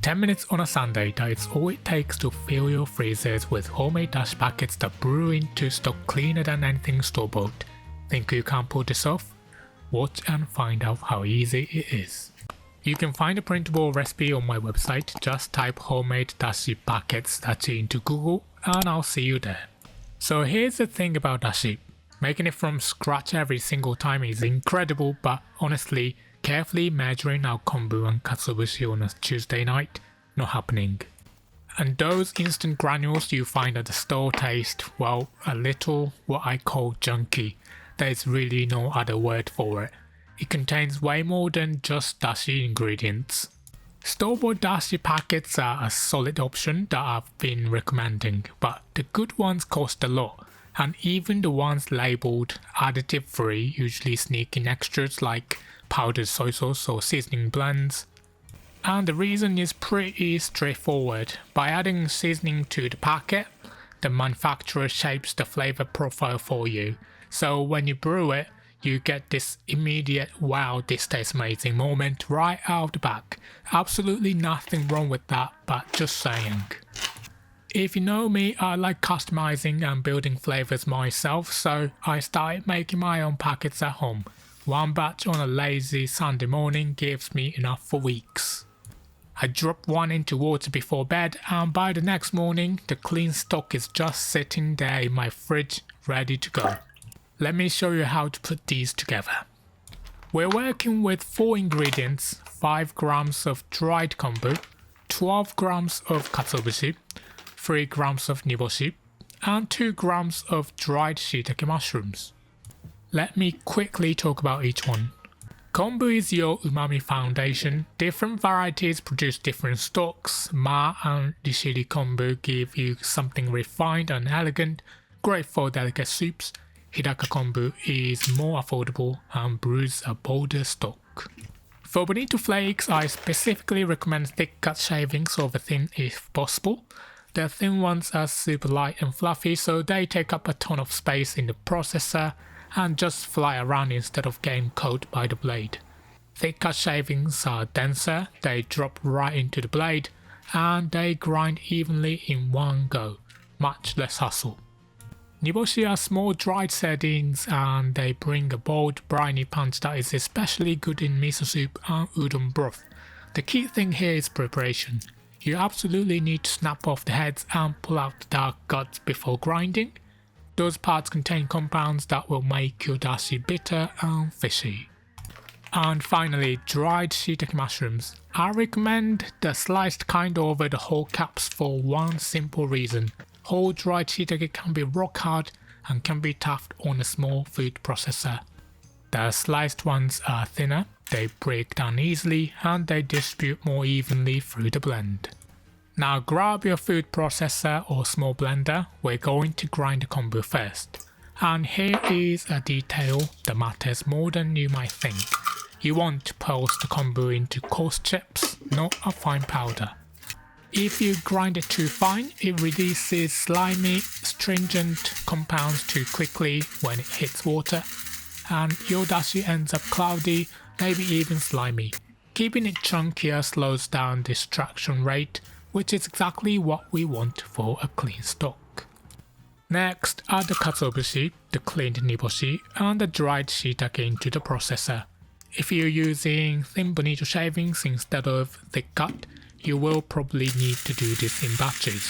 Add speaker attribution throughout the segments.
Speaker 1: 10 minutes on a Sunday, that is all it takes to fill your freezers with homemade dashi packets that brew into stock cleaner than anything store-bought. Think you can't pull this off? Watch and find out how easy it is. You can find a printable recipe on my website. Just type homemade dashi packets Dashi into Google and I'll see you there. So here's the thing about dashi. Making it from scratch every single time is incredible, but honestly, carefully measuring out kombu and katsuobushi on a Tuesday night, not happening. And those instant granules you find at the store taste, well, a little what I call junky. There is really no other word for it. It contains way more than just dashi ingredients. Store-bought dashi packets are a solid option that I've been recommending, but the good ones cost a lot, and even the ones labelled additive-free usually sneak in extras like powdered soy sauce or seasoning blends. And the reason is pretty straightforward. By adding seasoning to the packet, the manufacturer shapes the flavor profile for you. So when you brew it, you get this immediate wow, this tastes amazing moment right out of the back. Absolutely nothing wrong with that, but just saying. If you know me, I like customizing and building flavors myself, so I started making my own packets at home. One batch on a lazy Sunday morning gives me enough for weeks. I drop one into water before bed, and by the next morning, the clean stock is just sitting there in my fridge, ready to go. Let me show you how to put these together. We're working with 4 ingredients: 5 grams of dried kombu, 12 grams of katsuobushi, 3 grams of niboshi, and 2 grams of dried shiitake mushrooms. Let me quickly talk about each one. Kombu is your umami foundation. Different varieties produce different stocks. Ma and Rishiri kombu give you something refined and elegant, great for delicate soups. Hidaka kombu is more affordable and brews a bolder stock. For bonito flakes, I specifically recommend thick cut shavings over thin if possible. The thin ones are super light and fluffy, so they take up a ton of space in the processor and just fly around instead of getting caught by the blade. Thick cut shavings are denser, they drop right into the blade, and they grind evenly in one go, much less hassle. Niboshi are small dried sardines and they bring a bold, briny punch that is especially good in miso soup and udon broth. The key thing here is preparation. You absolutely need to snap off the heads and pull out the dark guts before grinding. Those parts contain compounds that will make your dashi bitter and fishy. And finally, dried shiitake mushrooms. I recommend the sliced kind over the whole caps for one simple reason. Whole dried shiitake can be rock hard and can be tough on a small food processor. The sliced ones are thinner, they break down easily and they distribute more evenly through the blend. Now grab your food processor or small blender, we're going to grind the kombu first. And here is a detail that matters more than you might think. You want to pulse the kombu into coarse chips, not a fine powder. If you grind it too fine, it releases slimy, stringent compounds too quickly when it hits water, and your dashi ends up cloudy, maybe even slimy. Keeping it chunkier slows down the extraction rate, which is exactly what we want for a clean stock. Next, add the katsuobushi, the cleaned niboshi, and the dried shiitake into the processor. If you're using thin bonito shavings instead of thick cut, you will probably need to do this in batches.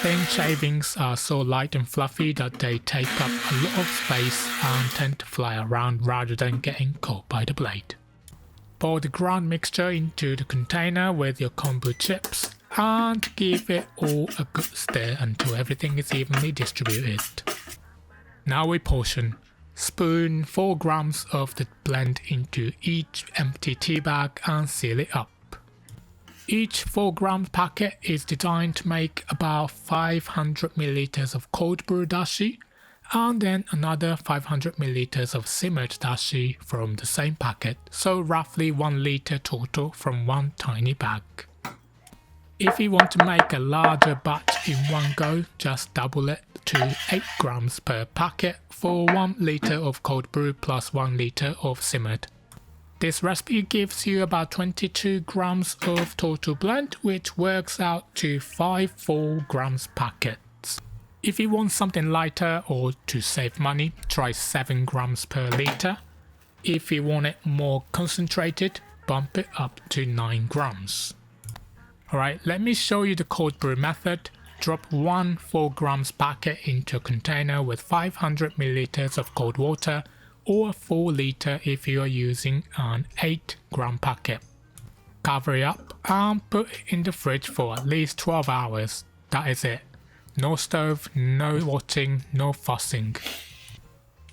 Speaker 1: Thin shavings are so light and fluffy that they take up a lot of space and tend to fly around rather than getting caught by the blade. Pour the ground mixture into the container with your kombu chips and give it all a good stir until everything is evenly distributed. Now we portion. Spoon 4 grams of the blend into each empty tea bag and seal it up. Each 4 gram packet is designed to make about 500 ml of cold-brew dashi and then another 500 ml of simmered dashi from the same packet, so roughly 1 liter total from one tiny bag. If you want to make a larger batch in one go, just double it to 8 grams per packet for 1 liter of cold brew plus 1 liter of simmered. This recipe gives you about 22 grams of total blend, which works out to 5 4 grams packets. If you want something lighter or to save money, try 7 grams per litre. If you want it more concentrated, bump it up to 9 grams. Alright, let me show you the cold brew method. Drop 1 4 grams packet into a container with 500 milliliters of cold water, or a 4 litre if you are using an 8 gram packet. Cover it up and put it in the fridge for at least 12 hours. That is it. No stove, no watching, no fussing.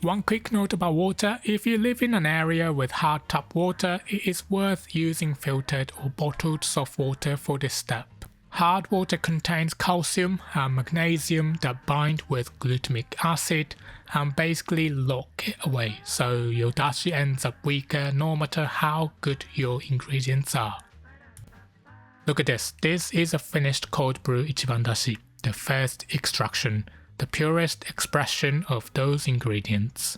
Speaker 1: One quick note about water: if you live in an area with hard tap water, it is worth using filtered or bottled soft water for this step. Hard water contains calcium and magnesium that bind with glutamic acid and basically lock it away, so your dashi ends up weaker no matter how good your ingredients are. Look at this. This is a finished cold brew Ichiban dashi, the first extraction, the purest expression of those ingredients.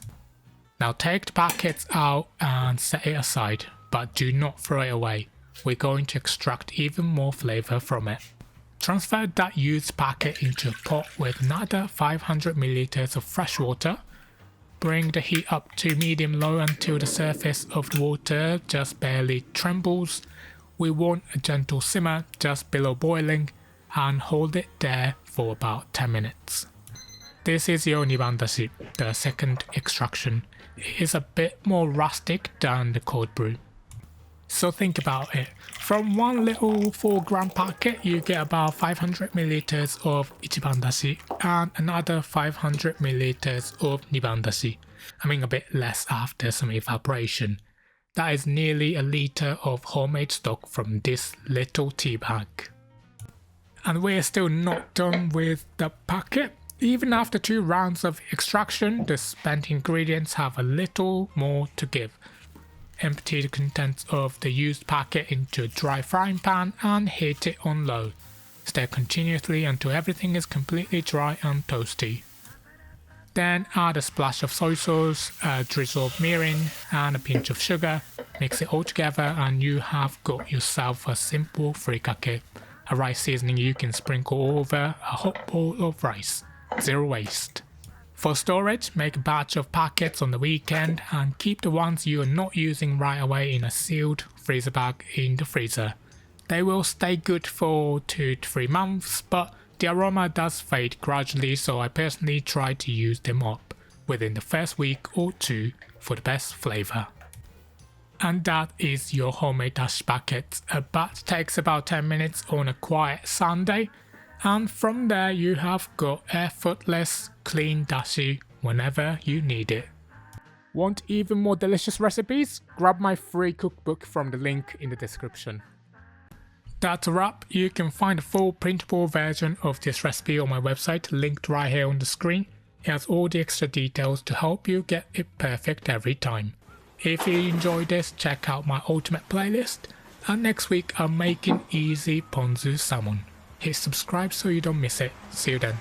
Speaker 1: Now take the packets out and set it aside, but do not throw it away. We're going to extract even more flavor from it. Transfer that used packet into a pot with another 500 milliliters of fresh water. Bring the heat up to medium-low until the surface of the water just barely trembles. We want a gentle simmer just below boiling, and hold it there for about 10 minutes. This is your Niban dashi, the second extraction. It is a bit more rustic than the cold brew. So think about it. From one little 4 gram packet, you get about 500 milliliters of Ichiban dashi and another 500 milliliters of Niban dashi. I mean a bit less after some evaporation. That is nearly a litre of homemade stock from this little tea bag. And we're still not done with the packet. Even after 2 rounds of extraction, the spent ingredients have a little more to give. Empty the contents of the used packet into a dry frying pan and heat it on low. Stir continuously until everything is completely dry and toasty. Then add a splash of soy sauce, a drizzle of mirin and a pinch of sugar. Mix it all together and you have got yourself a simple furikake, a rice seasoning you can sprinkle over a hot bowl of rice. Zero waste. For storage, make a batch of packets on the weekend and keep the ones you are not using right away in a sealed freezer bag in the freezer. They will stay good for 2 to 3 months, but the aroma does fade gradually, so I personally try to use them up within the first week or 2 for the best flavour. And that is your homemade dashi packets. A batch takes about 10 minutes on a quiet Sunday. And from there you have got effortless, clean dashi whenever you need it. Want even more delicious recipes? Grab my free cookbook from the link in the description. That's a wrap. You can find a full printable version of this recipe on my website, linked right here on the screen. It has all the extra details to help you get it perfect every time. If you enjoyed this, check out my ultimate playlist. And next week I'm making easy ponzu salmon. Hit subscribe so you don't miss it. See you then.